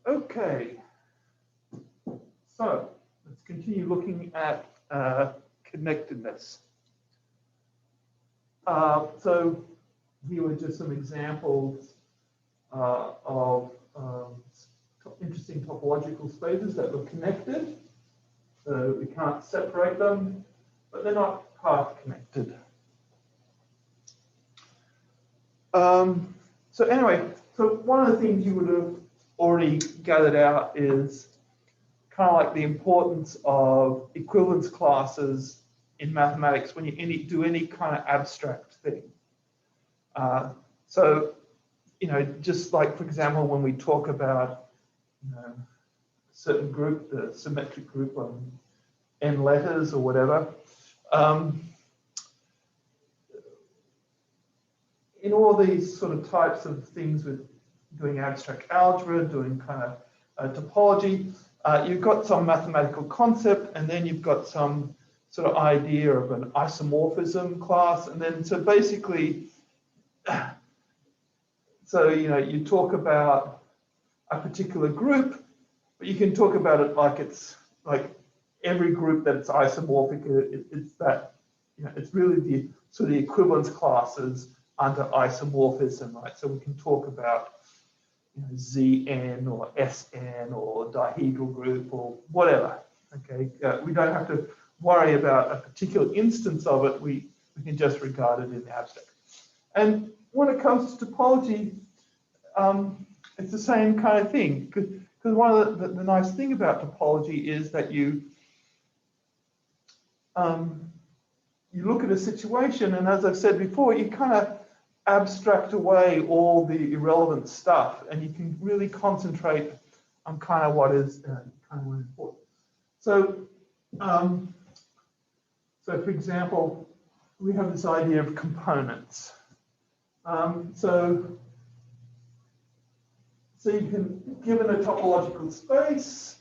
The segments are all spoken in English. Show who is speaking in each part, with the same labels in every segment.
Speaker 1: Okay, so let's continue looking at connectedness. So here were just some examples of interesting topological spaces that were connected. So we can't separate them, but they're not path connected. So anyway, so one of the things you would have already gathered out is kind of like the importance of equivalence classes in mathematics when you do any kind of abstract thing. So, you know, just like, for example, when we talk about, you know, a certain group, the symmetric group on n letters or whatever, in all these sort of types of things with doing abstract algebra, doing kind of topology, you've got some mathematical concept, and then you've got some sort of idea of an isomorphism class, and then so basically, so you know, you talk about a particular group, but you can talk about it like it's like every group that it's isomorphic. It's that, you know, it's really the sort of the equivalence classes under isomorphism, right? So we can talk about, you know, Zn or Sn or dihedral group or whatever. Okay, we don't have to worry about a particular instance of it. We can just regard it in the abstract. And when it comes to topology, it's the same kind of thing. Because one of the nice thing about topology is that you look at a situation, and as I've said before, you kind of abstract away all the irrelevant stuff, and you can really concentrate on kind of what is kind of important. So, so for example, we have this idea of components. So you can, given a topological space,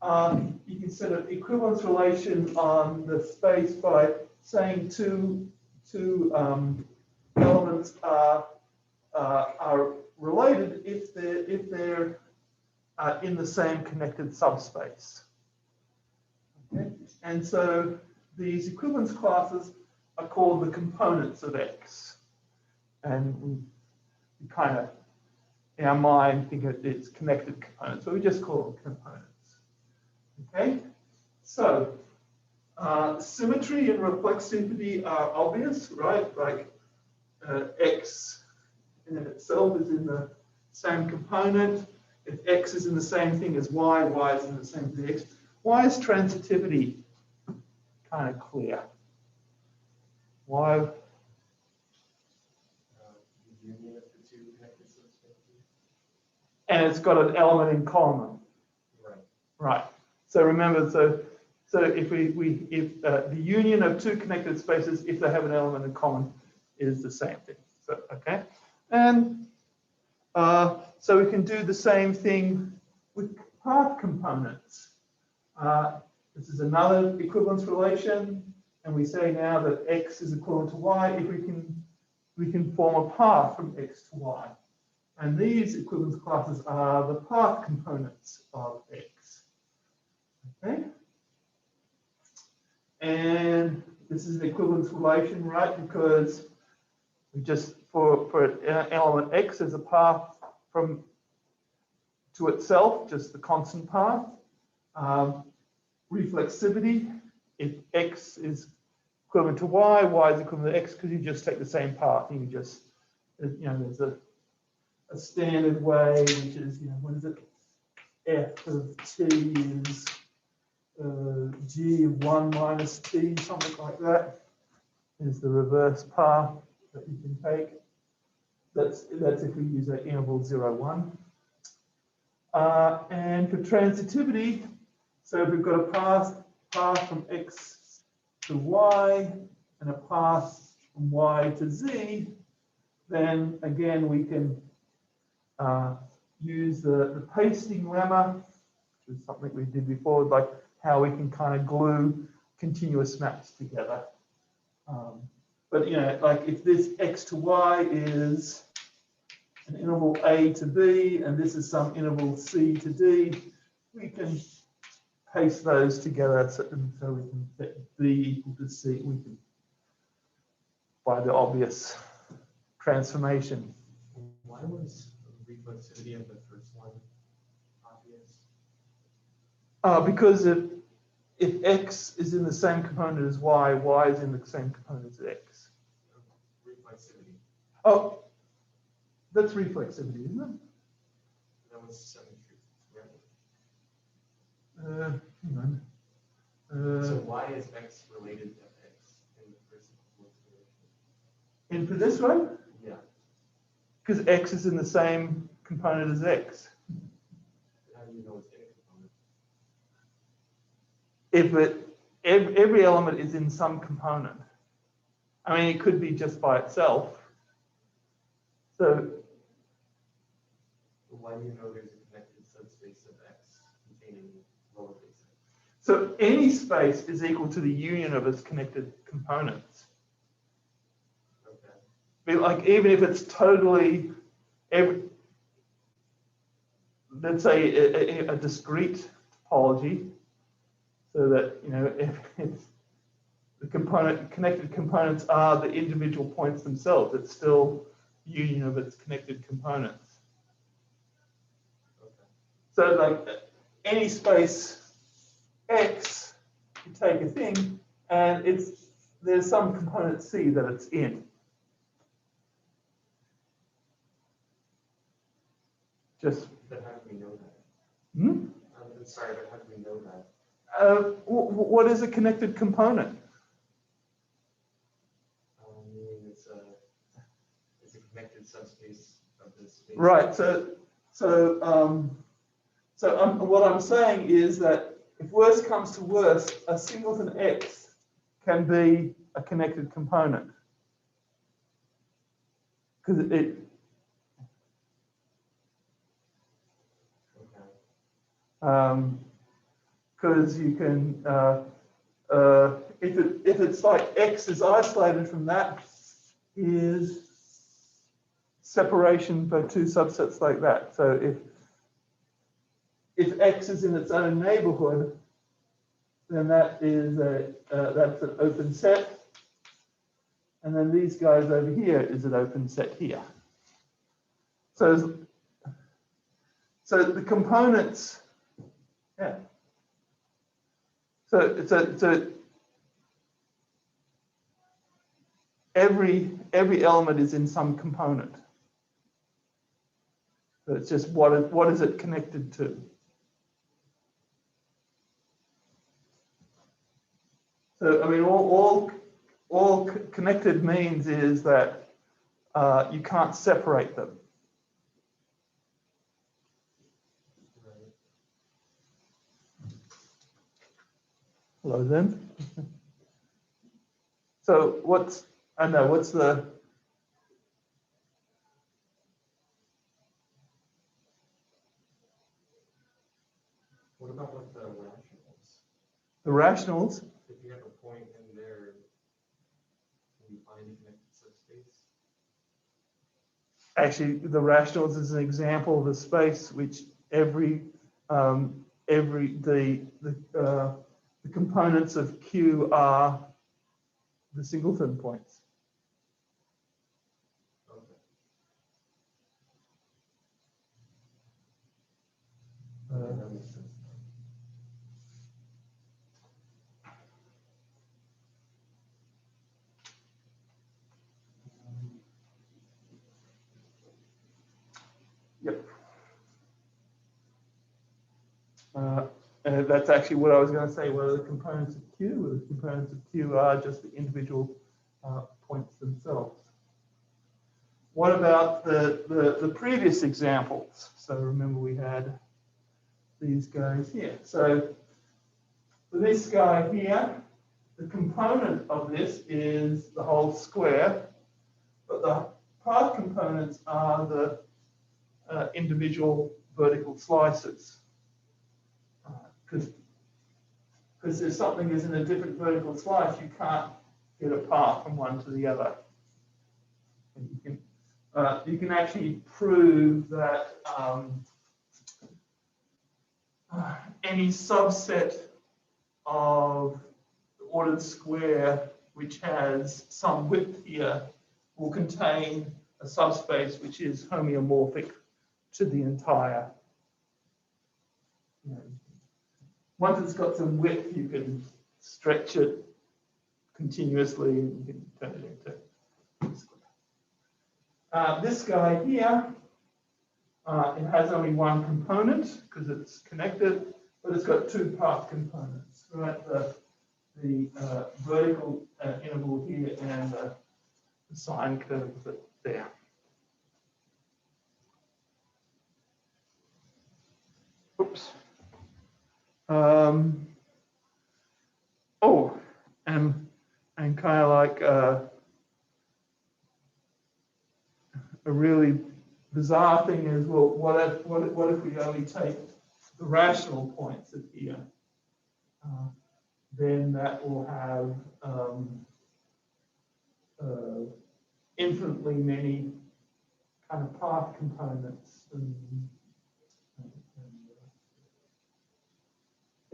Speaker 1: you can set an equivalence relation on the space by saying two elements are related if they're in the same connected subspace. Okay? And so these equivalence classes are called the components of X. And we kind of, in our mind, think it's connected components, so we just call them components. Okay? So symmetry and reflexivity are obvious, right? Like X in itself is in the same component. If X is in the same thing as Y, Y is in the same thing as X. Why is transitivity kind of clear? Why? And it's got an element in common. Right. Right. So remember, so if if the union of two connected spaces, if they have an element in common, is the same thing. So okay, and so we can do the same thing with path components. This is another equivalence relation, and we say now that X is equivalent to Y if we can form a path from X to Y. And these equivalence classes are the path components of X. Okay? And this is an equivalence relation, right? Because we just, for element X, there's a path from to itself, just the constant path. Reflexivity, if X is equivalent to Y, Y is equivalent to X, because you just take the same path and you just, you know, there's a standard way, which is, you know, what is it? F of t is g of 1 minus t, something like that, is the reverse path that you can take. That's if we use an interval 0, 1. And for transitivity, so if we've got a path from X to Y and a path from Y to Z, then again we can use the pasting lemma, which is something we did before, like how we can kind of glue continuous maps together. But you know, like if this X to Y is an interval A to B, and this is some interval C to D, we can paste those together so we can get B equal to C. We can, by the obvious transformation.
Speaker 2: Why was the reflexivity of the first one obvious?
Speaker 1: Because if X is in the same component as Y, Y is in the same component as X.
Speaker 2: Reflexivity.
Speaker 1: Oh, that's reflexivity, isn't it?
Speaker 2: That was symmetry, right?
Speaker 1: Hang on.
Speaker 2: So why is X related to X in the first iteration?
Speaker 1: In for this one?
Speaker 2: Yeah.
Speaker 1: Because X is in the same component as X.
Speaker 2: How do you know it's in a component?
Speaker 1: If every element is in some component. I mean, it could be just by itself. So
Speaker 2: Why do you know there's a connected subspace of X containing lowercase x?
Speaker 1: so any space is equal to the union of its connected components.
Speaker 2: Okay.
Speaker 1: Like even if it's totally, let's say a discrete topology, so that if it's the connected components are the individual points themselves, it's still union of its connected components. So like any space X, you take a thing and there's some component C that it's in. Just.
Speaker 2: But how do we know that?
Speaker 1: Hmm?
Speaker 2: I'm sorry, but how do we know that?
Speaker 1: What is a connected component?
Speaker 2: Meaning it's a connected subspace of this space.
Speaker 1: Right. What I'm saying is that if worst comes to worst, a singleton X can be a connected component. Because because you can, if it's like X is isolated from that, is separation by two subsets like that. So if X is in its own neighborhood, then that is that's an open set, and then these guys over here is an open set here. So the components, yeah. So every element is in some component. So it's just what is it connected to? So I mean, all connected means is that you can't separate them. Hello then. So what's the
Speaker 2: What about with the rationals?
Speaker 1: the rationals?
Speaker 2: If you have a point in there, can you find a connected subspace?
Speaker 1: Actually, the rationals is an example of a space which the components of Q are the singleton points.
Speaker 2: Okay. That makes sense.
Speaker 1: Yep. That's actually what I was going to say. What are the components of Q? Well, the components of Q are just the individual points themselves. What about the previous examples? So remember we had these guys here. So for this guy here, the component of this is the whole square, but the path components are the individual vertical slices. Because if something is in a different vertical slice, you can't get a path from one to the other. And you can actually prove that any subset of the ordered square which has some width here will contain a subspace which is homeomorphic to the entire. Once it's got some width, you can stretch it continuously and you can turn it into this guy here, it has only one component because it's connected, but it's got two path components, right? The vertical interval here and the sine curve there. Oops. Oh, and kind of like a really bizarre thing is, well, what if we only take the rational points of here? Then that will have infinitely many kind of path components.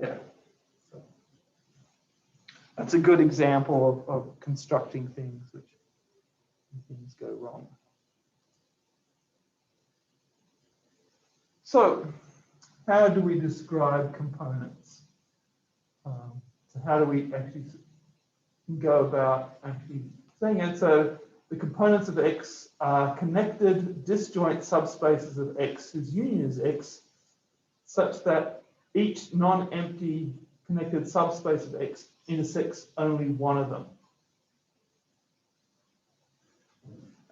Speaker 1: Yeah. So that's a good example of constructing things which things go wrong. So how do we describe components? So how do we actually go about actually saying it? So the components of X are connected disjoint subspaces of X whose union is X, such that each non-empty connected subspace of X intersects only one of them.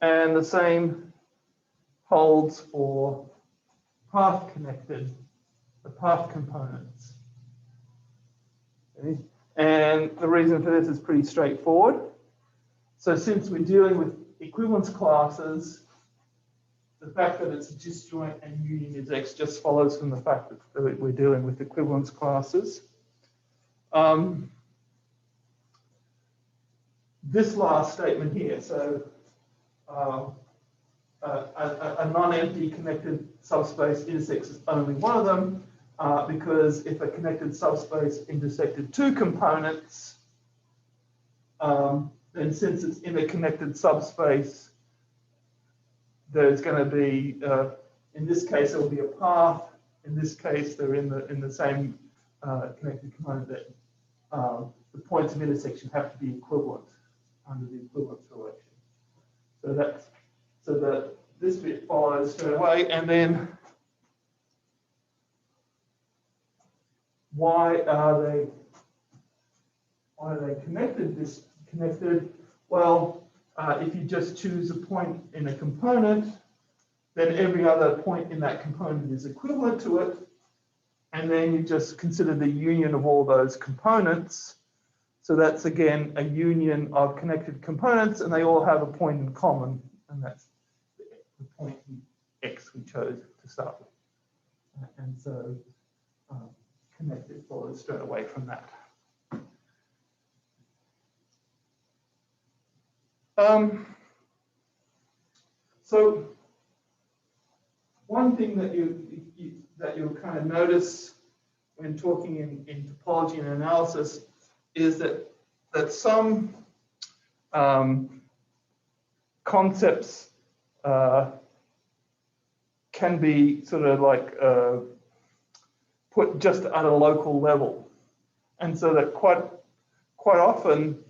Speaker 1: And the same holds for path connected, the path components. Okay. And the reason for this is pretty straightforward. So since we're dealing with equivalence classes, the fact that it's disjoint and union is X just follows from the fact that we're dealing with equivalence classes. This last statement here, so a non-empty connected subspace intersects only one of them, because if a connected subspace intersected two components, then since it's in a connected subspace, there's going to be, in this case, there will be a path. In this case, they're in the same connected component that the points of intersection have to be equivalent under the equivalence relation. So that this bit follows straight away, and then why are they connected? Disconnected? Well, if you just choose a point in a component, then every other point in that component is equivalent to it, and then you just consider the union of all those components. So that's again a union of connected components, and they all have a point in common, and that's the point X we chose to start with. And so connected follows straight away from that. So one thing that you'll kind of notice when talking in topology and analysis is that some concepts can be sort of like put just at a local level, and so that quite often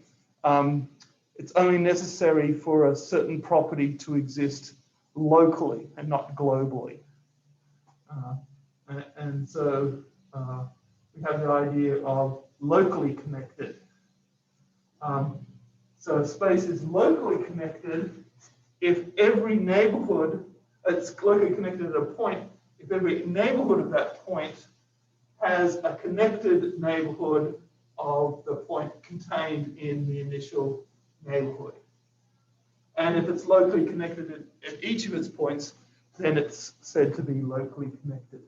Speaker 1: it's only necessary for a certain property to exist locally and not globally. And so we have the idea of locally connected. So a space is locally connected if every neighborhood, it's locally connected at a point, if every neighborhood of that point has a connected neighborhood of the point contained in the initial neighborhood. And if it's locally connected at each of its points, then it's said to be locally connected.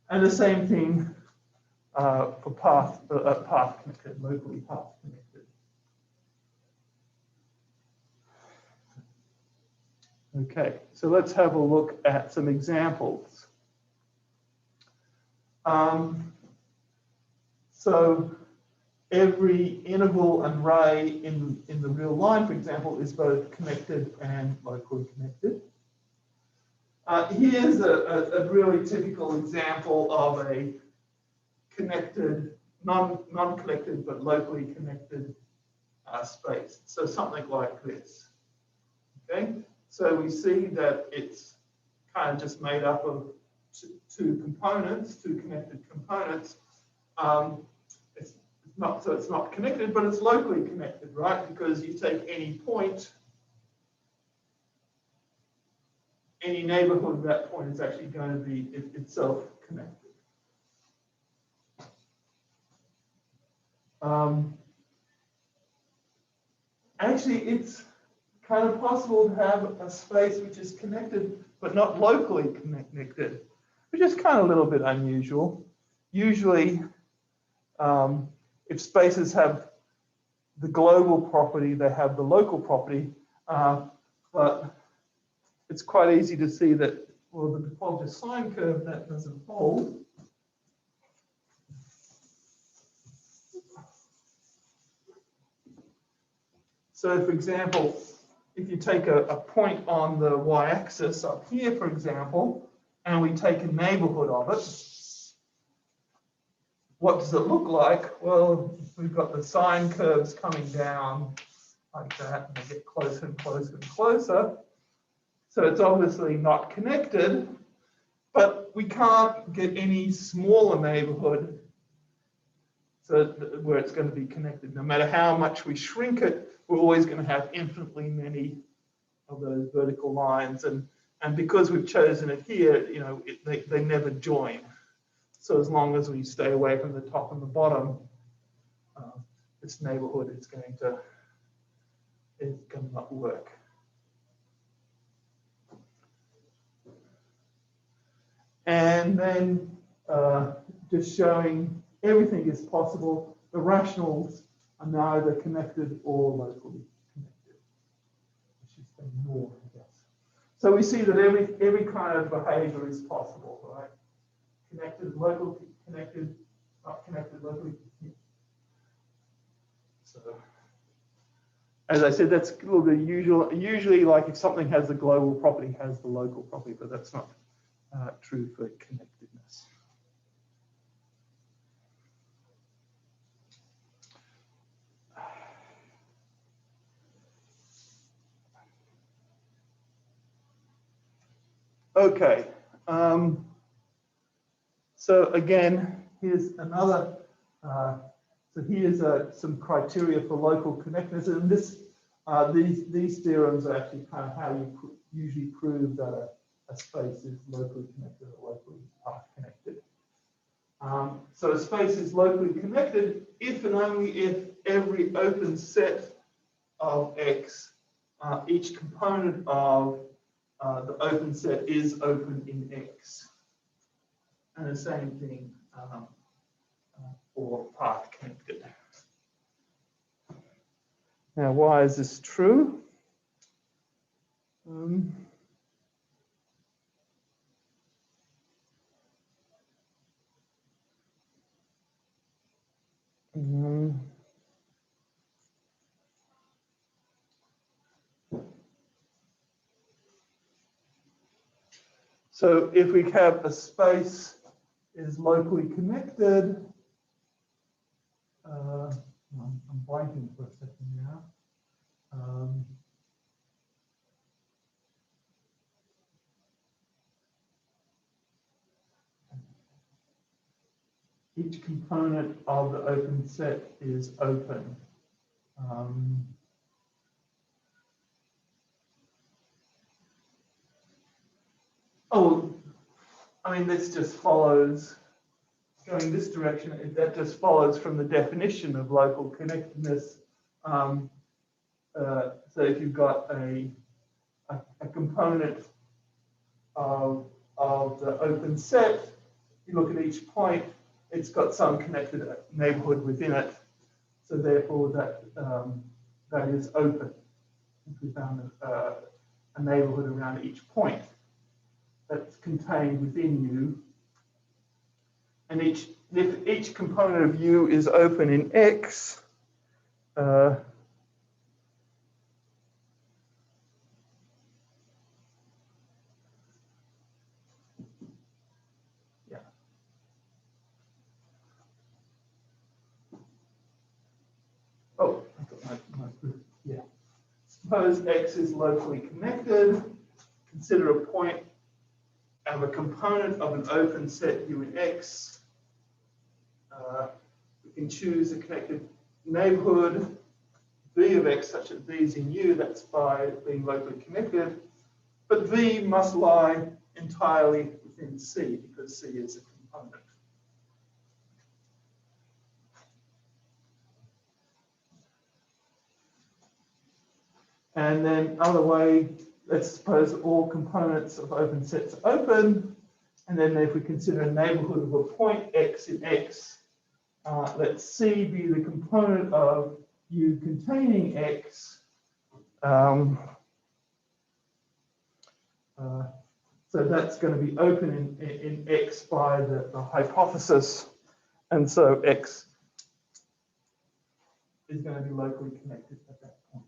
Speaker 1: And the same thing for path connected, locally path connected. Okay, so let's have a look at some examples. So every interval and ray in the real line, for example, is both connected and locally connected. Here's a really typical example of a connected, non-connected but locally connected space. So something like this. Okay, so we see that it's kind of just made up of two components, two connected components. It's not connected, but it's locally connected, right? Because you take any point, any neighborhood of that point is actually going to be itself connected. Actually, it's kind of possible to have a space which is connected but not locally connected, which is kind of a little bit unusual. Usually, if spaces have the global property, they have the local property, but it's quite easy to see that, well, the topology sine curve, that doesn't hold. So, for example, if you take a point on the y-axis up here, for example, and we take a neighborhood of it, what does it look like? Well, we've got the sine curves coming down like that, and they get closer and closer and closer. So it's obviously not connected, but we can't get any smaller neighborhood so where it's going to be connected. No matter how much we shrink it, we're always going to have infinitely many of those vertical lines. And because we've chosen it here, you know, they never join. So as long as we stay away from the top and the bottom, this neighborhood is going to not work. And then just showing everything is possible. The rationals are neither connected or locally connected. I should say nor, I guess. So we see that every kind of behavior is possible, right? Connected, local connected, not connected, locally. So, as I said, that's a little bit usual. Usually, like if something has the global property, has the local property, but that's not true for connectedness. Okay. So again, here's another. So here's some criteria for local connectedness, and these theorems are actually kind of how you usually prove that a space is locally connected or locally path connected. So a space is locally connected if and only if every open set of X, each component of the open set is open in X. And the same thing for path connected. Now, why is this true? So if we have a space is locally connected, I'm blanking for a second now. Each component of the open set is open. Oh, I mean, this just follows, going this direction, that just follows from the definition of local connectedness. So if you've got a component of the open set, you look at each point, it's got some connected neighborhood within it. So therefore that is open. If we found a neighborhood around each point that's contained within U. And if each component of U is open in X, suppose X is locally connected. Consider a point of a component of an open set U in X. We can choose a connected neighborhood V of X such that V is in U. That's by being locally connected. But V must lie entirely within C because C is a component. And then other way, let's suppose all components of open sets are open. And then if we consider a neighborhood of a point X in X, let C be the component of U containing X. So that's going to be open in X by the hypothesis. And so X is going to be locally connected at that point.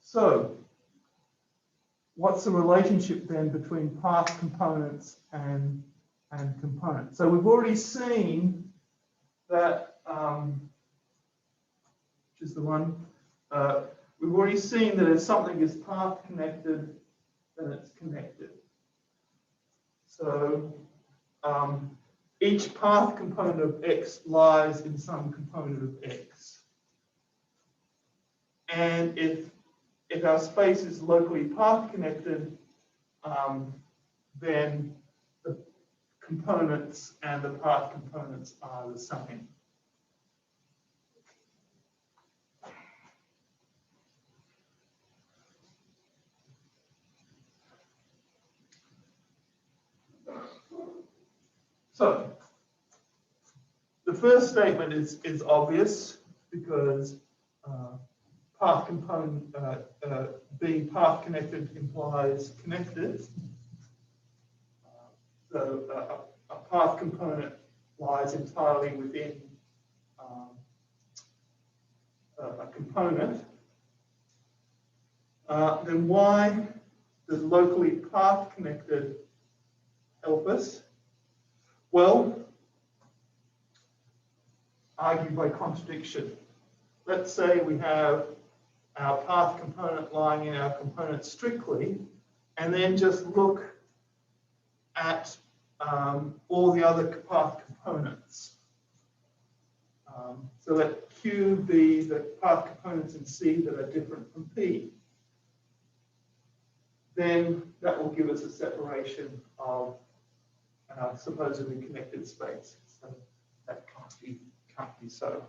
Speaker 1: So what's the relationship then between path components and components? So we've already seen that, which is the one, we've already seen that if something is path connected, then it's connected. So each path component of X lies in some component of X. And if our space is locally path connected, then the components and the path components are the same. So the first statement is obvious because path component being path connected implies connected. So a path component lies entirely within a component. Then why does locally path connected help us? Well, argue by contradiction. Let's say we have our path component lying in our component strictly, and then just look at all the other path components. So let Q be the path components in C that are different from P. Then that will give us a separation of supposedly connected space. So that can't be so.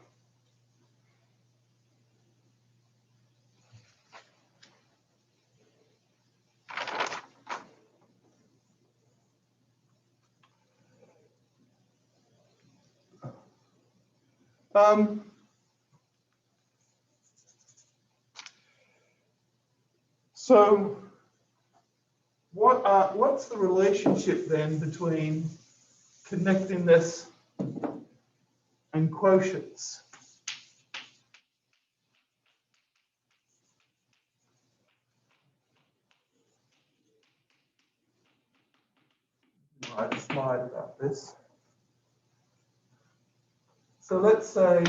Speaker 1: So what's the relationship then between connectedness and quotients? Write a slide about this. So let's say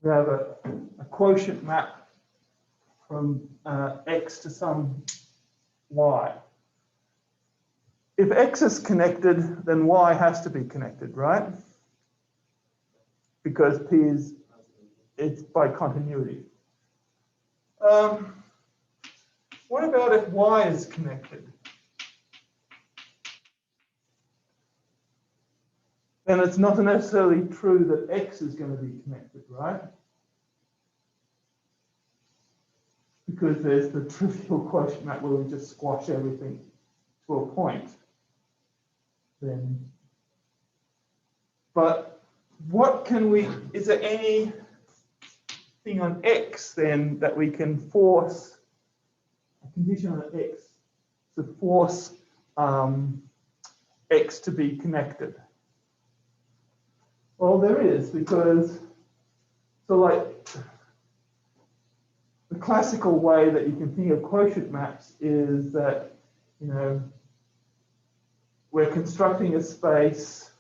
Speaker 1: we have a quotient map from X to some Y. If X is connected, then Y has to be connected, right? Because P it's by continuity. What about if Y is connected? Then it's not necessarily true that X is going to be connected, right? Because there's the trivial quotient map where we just squash everything to a point. then. But what can we, is there anything on X then that we can force, a condition on X to force X to be connected? Well, there is, because, so like, the classical way that you can think of quotient maps is that, you know, we're constructing a space,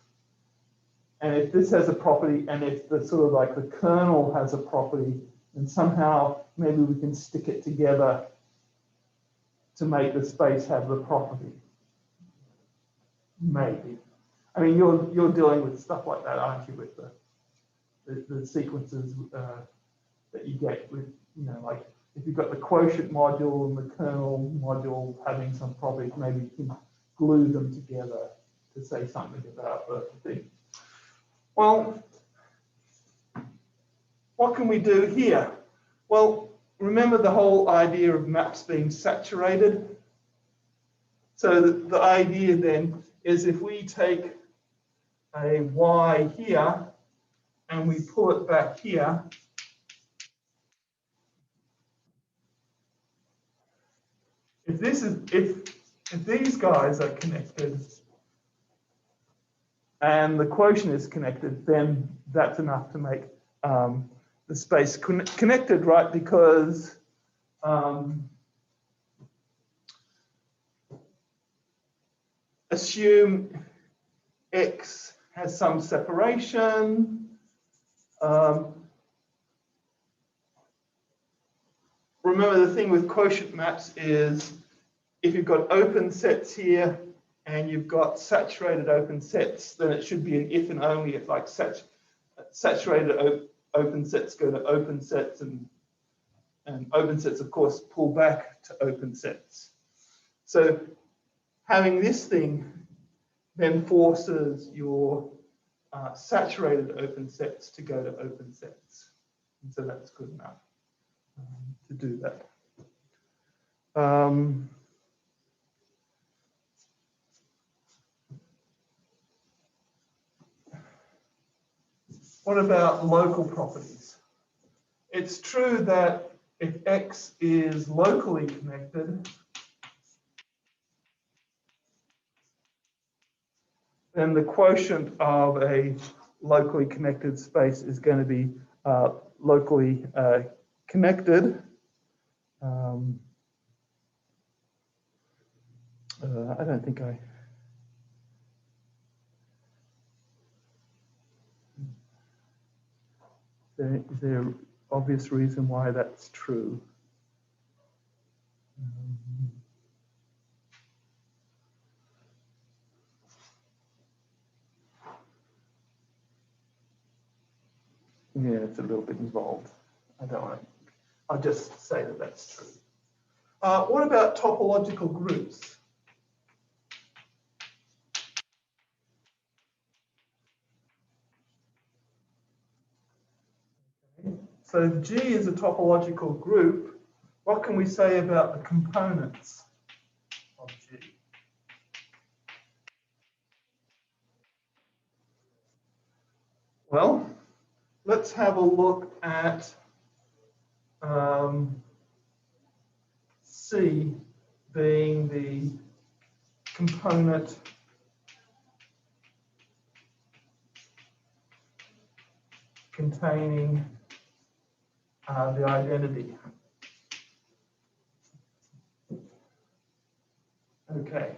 Speaker 1: and if this has a property, and if the sort of like the kernel has a property, then somehow maybe we can stick it together to make the space have the property. Maybe. I mean, you're dealing with stuff like that, aren't you, with the sequences that you get with, you know, like if you've got the quotient module and the kernel module having some properties, maybe you can glue them together to say something about the thing. Well, what can we do here? Well, remember the whole idea of maps being saturated? So the idea then is if we take a Y here and we pull it back here, if these guys are connected and the quotient is connected, then that's enough to make the space connected, right? Because assume X has some separation. Remember, the thing with quotient maps is if you've got open sets here and you've got saturated open sets, then it should be an if and only if, like saturated open sets go to open sets, and open sets, of course, pull back to open sets. So having this thing then forces your saturated open sets to go to open sets. And so that's good enough to do that. What about local properties? It's true that if X is locally connected, then the quotient of a locally connected space is going to be locally connected. I don't think is there an obvious reason why that's true? Yeah, it's a little bit involved. I don't want to. I'll just say that that's true. What about topological groups? So if G is a topological group, what can we say about the components of G? Well, let's have a look at C being the component containing the identity. Okay,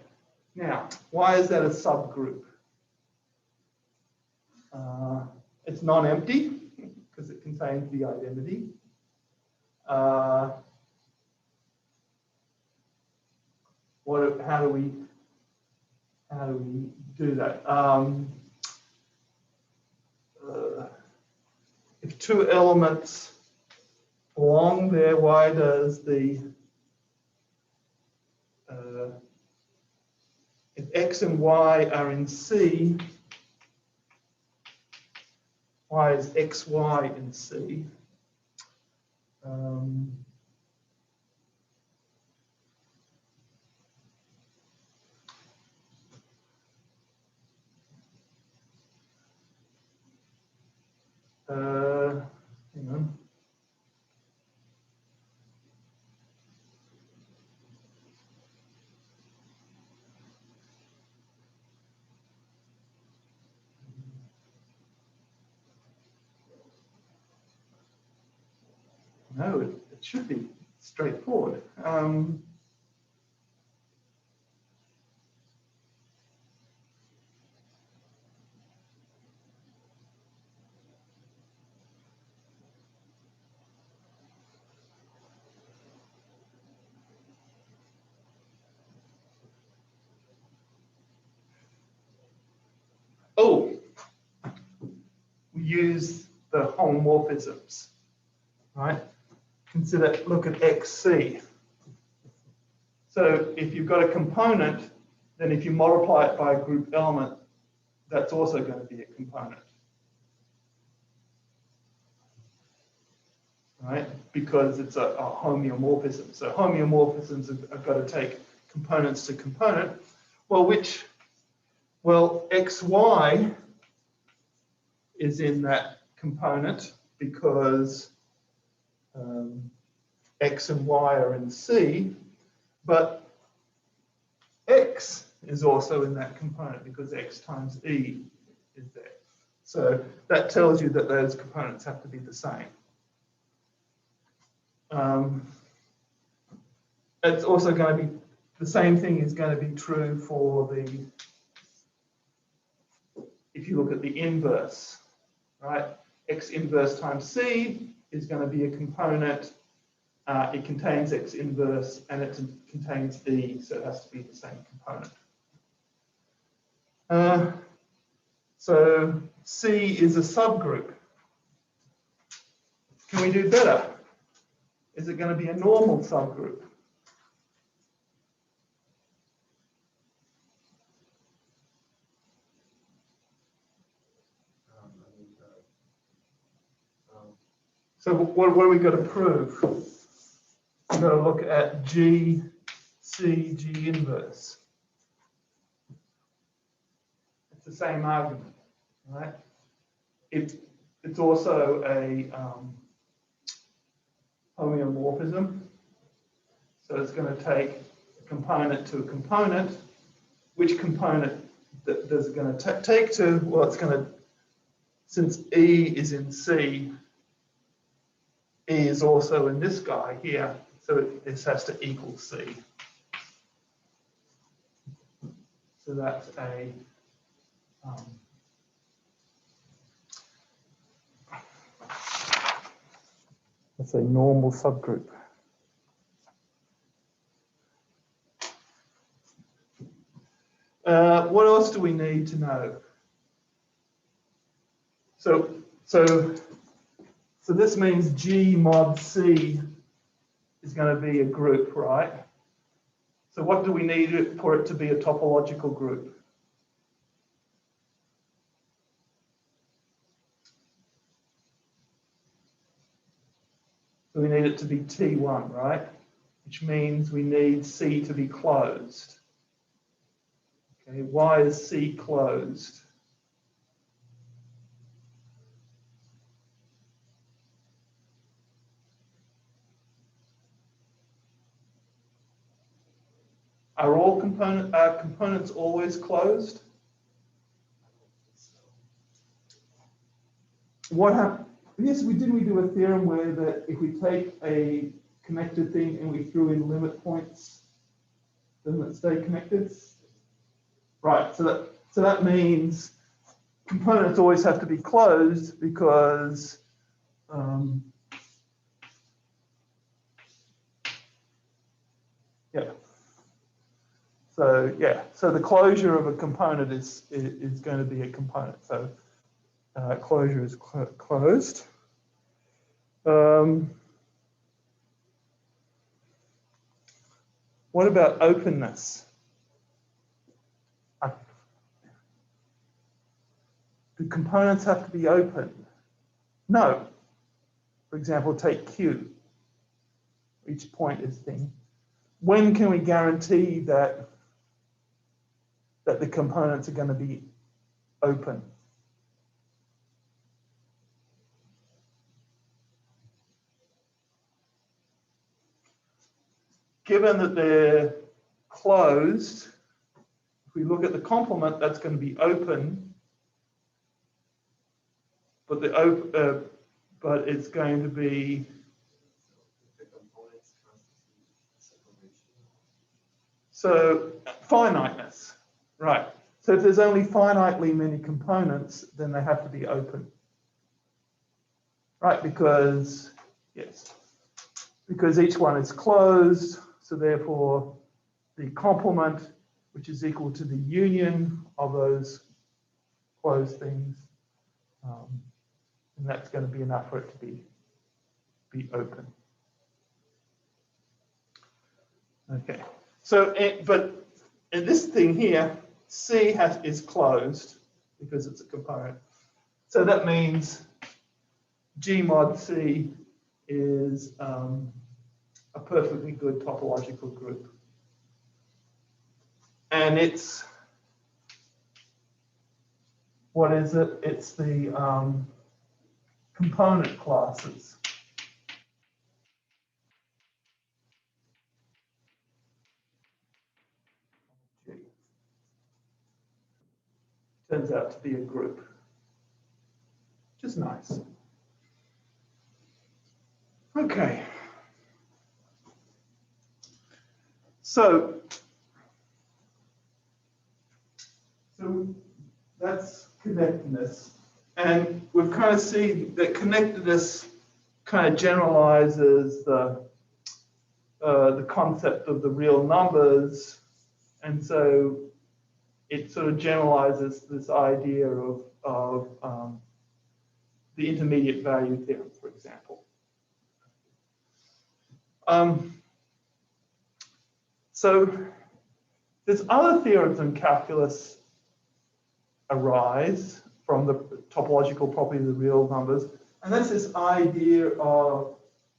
Speaker 1: now, why is that a subgroup? It's non-empty because it contains the identity. How do we do that? If two elements belong there, why does the if X and Y are in C, why is XY in C? No, it should be straightforward. Oh, we use the homomorphisms, right? Look at XC. So if you've got a component, then if you multiply it by a group element, that's also going to be a component, right? Because it's a homeomorphism. So homeomorphisms have got to take components to component. Well, XY is in that component because X and Y are in C, but X is also in that component because X times E is there. So that tells you that those components have to be the same. It's also going to be, the same thing is going to be true for if you look at the inverse, right? X inverse times C is going to be a component. It contains X inverse and it contains E, so it has to be the same component. So C is a subgroup. Can we do better? Is it going to be a normal subgroup? So what are we going to prove? We've got to look at G, C, G inverse. It's the same argument, right? It's also a homeomorphism. So it's going to take a component to a component. Which component does it going to take to? Well, it's going to, since E is in C, E is also in this guy here, so this has to equal C. So that's a normal subgroup. What else do we need to know? So this means G mod C is going to be a group, right? So what do we need for it to be a topological group? So we need it to be T1, right? Which means we need C to be closed. Okay, why is C closed? Are all components always closed? What happened? Yes, we do a theorem where that if we take a connected thing and we threw in limit points, doesn't it stay connected? Right. So that means components always have to be closed because yeah. So yeah. So the closure of a component is going to be a component. So closure is closed. What about openness? Do components have to be open? No. For example, take Q. Each point is thing. When can we guarantee that the components are going to be open? Given that they're closed, if we look at the complement, that's going to be open, but it's going to be So finiteness, right. So if there's only finitely many components, then they have to be open. Right, because, yes, because each one is closed, so therefore the complement, which is equal to the union of those closed things, and that's going to be enough for it to be open. Okay, so, but in this thing here, C is closed because it's a component. So that means G mod C is a perfectly good topological group. And it's, what is it? It's the component classes. G. Turns out to be a group, which is nice. Okay. So that's connectedness. And we've kind of seen that connectedness kind of generalizes the concept of the real numbers. And so it sort of generalizes this idea of the intermediate value theorem, for example. So there's other theorems in calculus arise from the topological property of the real numbers, and that's this idea of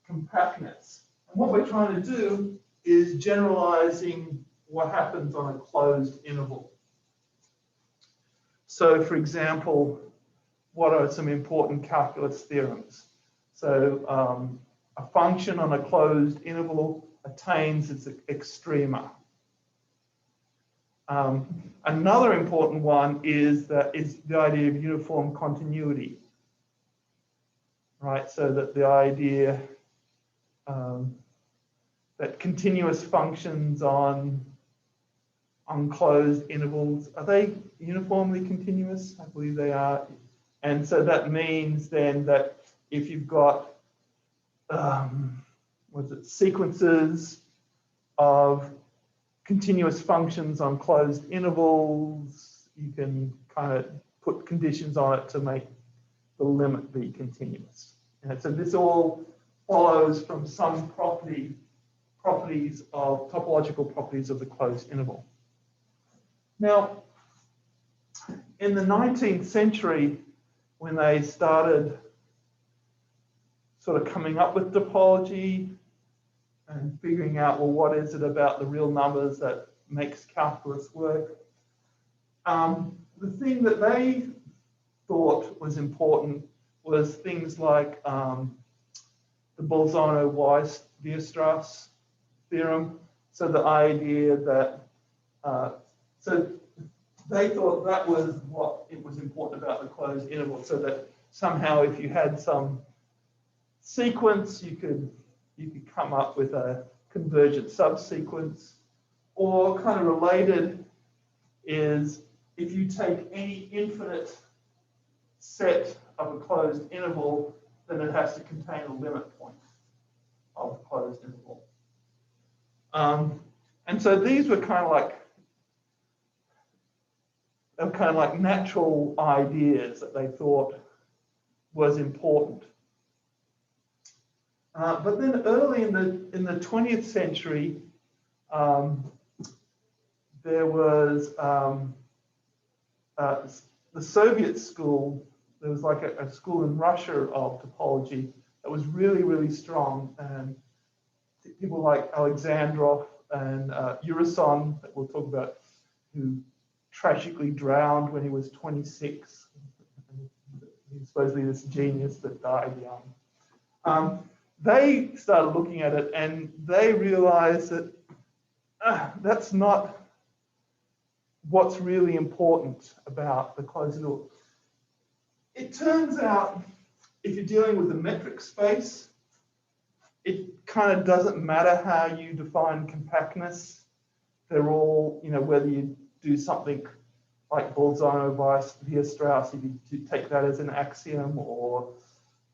Speaker 1: compactness. And what we're trying to do is generalizing what happens on a closed interval. So, for example, what are some important calculus theorems? So, a function on a closed interval attains its extrema. Another important one is the idea of uniform continuity, right? So that the idea that continuous functions on closed intervals, are they uniformly continuous? I believe they are. And so that means then that if you've got sequences of continuous functions on closed intervals, you can kind of put conditions on it to make the limit be continuous. And so this all follows from some topological properties of the closed interval. Now, in the 19th century, when they started sort of coming up with topology and figuring out, well, what is it about the real numbers that makes calculus work? The thing that they thought was important was things like the Bolzano-Weierstrass theorem. So the idea that, so they thought that was what it was important about the closed interval, so that somehow if you had some sequence, you could come up with a convergent subsequence. Or kind of related is if you take any infinite set of a closed interval, then it has to contain a limit point of the closed interval. And so these were kind of like natural ideas that they thought was important. But then early in the 20th century, there was the Soviet school. There was like a school in Russia of topology that was really, really strong, and people like Alexandrov and Urison, that we'll talk about, who tragically drowned when he was 26. He's supposedly this genius that died young. They started looking at it and they realized that that's not what's really important about the closed interval. It turns out if you're dealing with a metric space, it kind of doesn't matter how you define compactness. they're all, whether you do something like Bolzano via Strauss, if you take that as an axiom, or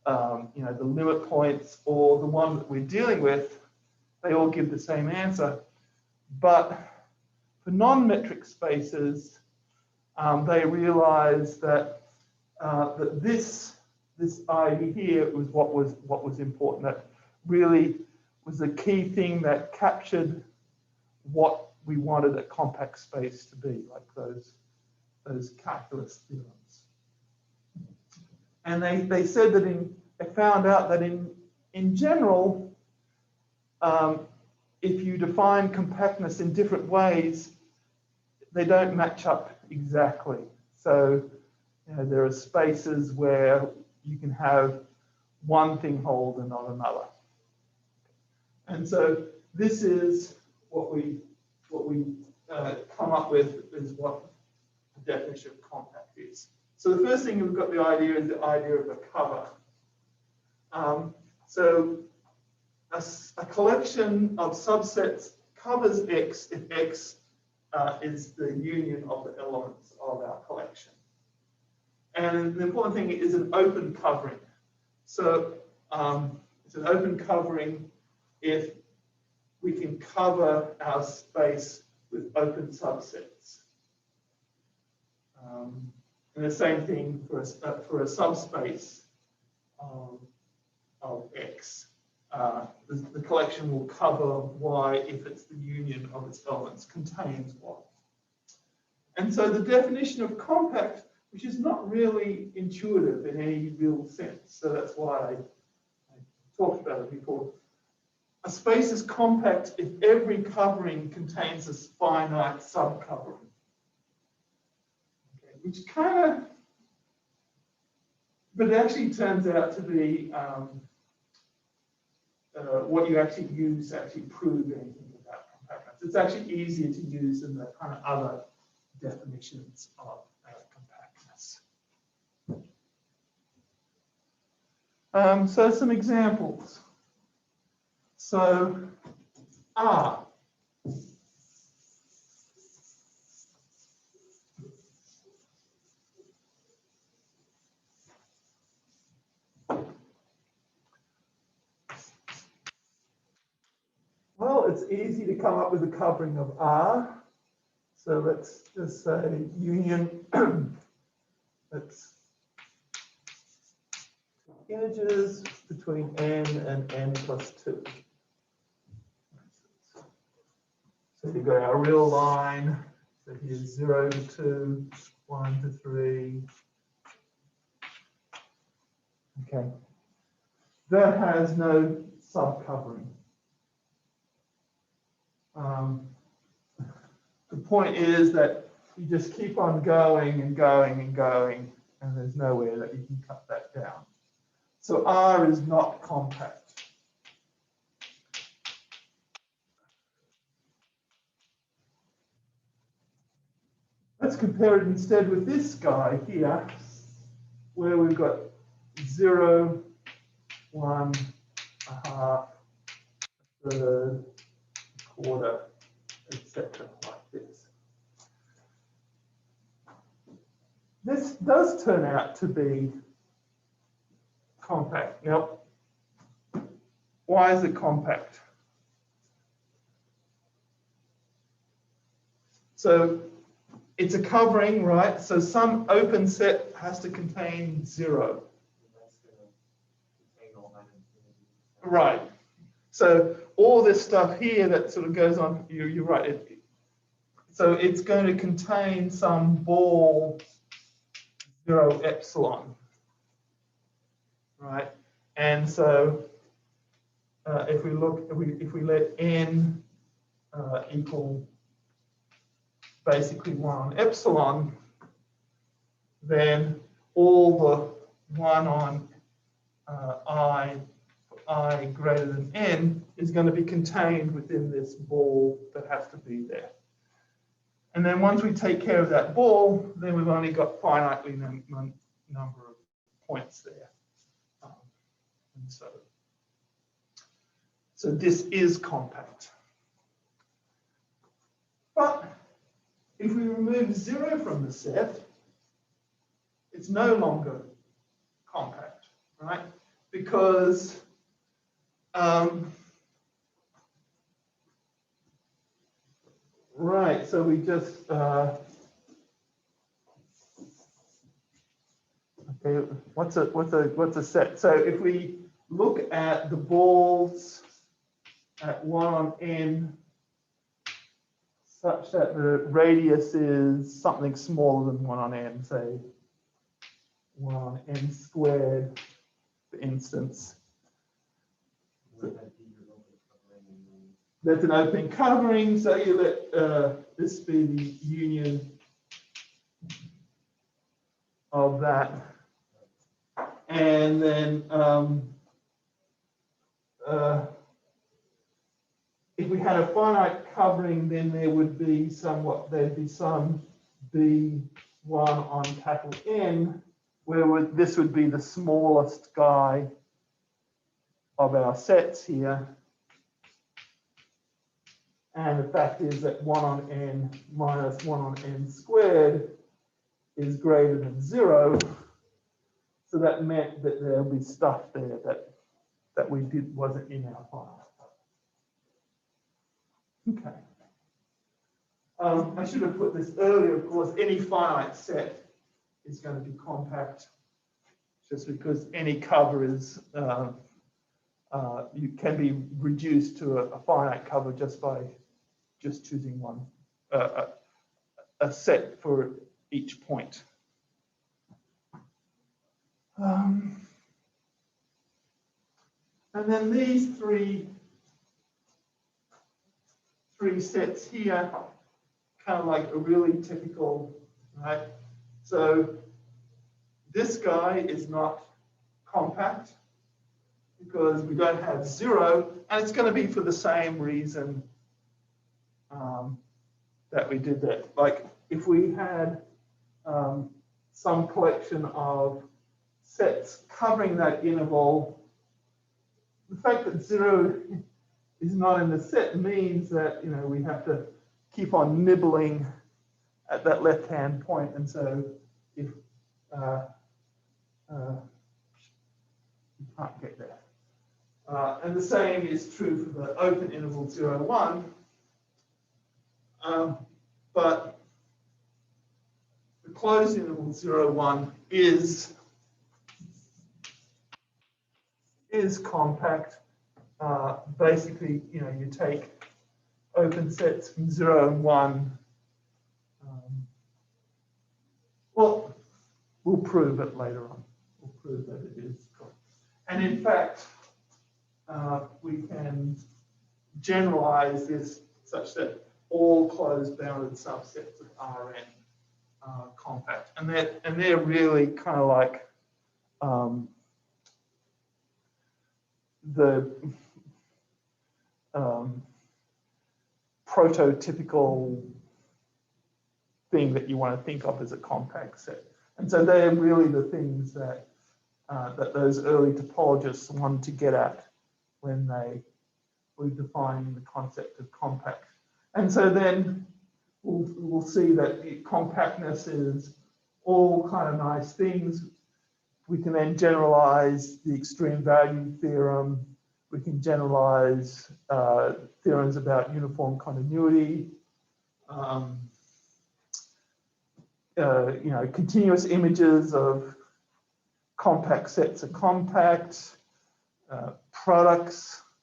Speaker 1: the limit points, or the one that we're dealing with, they all give the same answer. But for non-metric spaces, they realized that this idea here was what was important. That really was the key thing that captured what we wanted a compact space to be, like those calculus theorems. And they said that they found out that in general, if you define compactness in different ways, they don't match up exactly. So there are spaces where you can have one thing hold and not another. And so this is what we come up with is what the definition of compact is. So the first thing we've got the idea is the idea of a cover. So a collection of subsets covers X if X is the union of the elements of our collection. And the important thing is an open covering. So it's an open covering if we can cover our space with open subsets. And the same thing for a subspace of X. The collection will cover Y if it's the union of its elements contains Y. And so the definition of compact, which is not really intuitive in any real sense, so that's why I talked about it before. A space is compact if every covering contains a finite subcovering. Okay, which kind of, but it actually turns out to be what you actually use to actually prove anything about compactness. It's actually easier to use than the kind of other definitions of compactness. So some examples. So R. Well, it's easy to come up with a covering of R. So let's just say union, that's integers between n and n plus 2. So you've got our real line. So here's 0 to 2, 1 to 3. Okay. That has no subcovering. The point is that you just keep on going and going and going, and there's nowhere that you can cut that down. So R is not compact. Let's compare it instead with this guy here, where we've got 0, 1, a half, a third, a quarter, etc. like this. This does turn out to be compact. Now, why is it compact? So it's a covering, right? So some open set has to contain 0. Right. So all this stuff here that sort of goes on, you're right. So it's going to contain some ball 0 epsilon, right? And so if we let n equal basically 1 epsilon, then all the 1 on I greater than n is going to be contained within this ball that has to be there. And then once we take care of that ball, then we've only got finitely number of points there. And so this is compact. But if we remove 0 from the set, it's no longer compact, right? Because right, so we just okay. What's a set? So if we look at the balls at 1 on n, such that the radius is something smaller than 1 on n, say 1 on n squared, for instance. That's an open covering, so you let this be the union of that. And then if we had a finite covering, then there would be there'd be some B1 on capital N, where this would be the smallest guy of our sets here. And the fact is that 1 on n minus 1 on n squared is greater than 0. So that meant that there'll be stuff there that wasn't in our file. Okay. I should have put this earlier, of course. Any finite set is going to be compact, just because any cover is you can be reduced to a finite cover just by choosing one a set for each point. And then these three sets here, kind of like a really typical, right? So this guy is not compact because we don't have 0, and it's going to be for the same reason that we did that. Like if we had some collection of sets covering that interval, the fact that 0 is not in the set means that we have to keep on nibbling at that left-hand point, and so if you can't get there. And the same is true for the open interval 0, 1. But the closed interval 0, 1 is compact. Basically, you take open sets from 0 and 1. Well, we'll prove it later on. We'll prove that it is compact. And in fact, we can generalize this such that all closed bounded subsets of Rn are compact, and they're really kind of like the prototypical thing that you want to think of as a compact set. And so they're really the things that that those early topologists wanted to get at when they were defining the concept of compact. And so then we'll see that compactness is all kind of nice things. We can then generalize the extreme value theorem. We can generalize theorems about uniform continuity. Continuous images of compact sets are compact.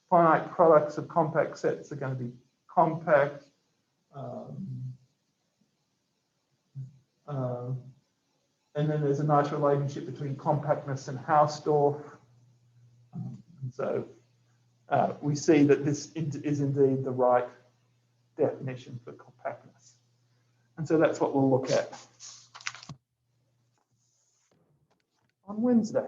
Speaker 1: Finite products of compact sets are going to be compact. And then there's a nice relationship between compactness and Hausdorff. And so we see that this is indeed the right definition for compactness. And so that's what we'll look at on Wednesday.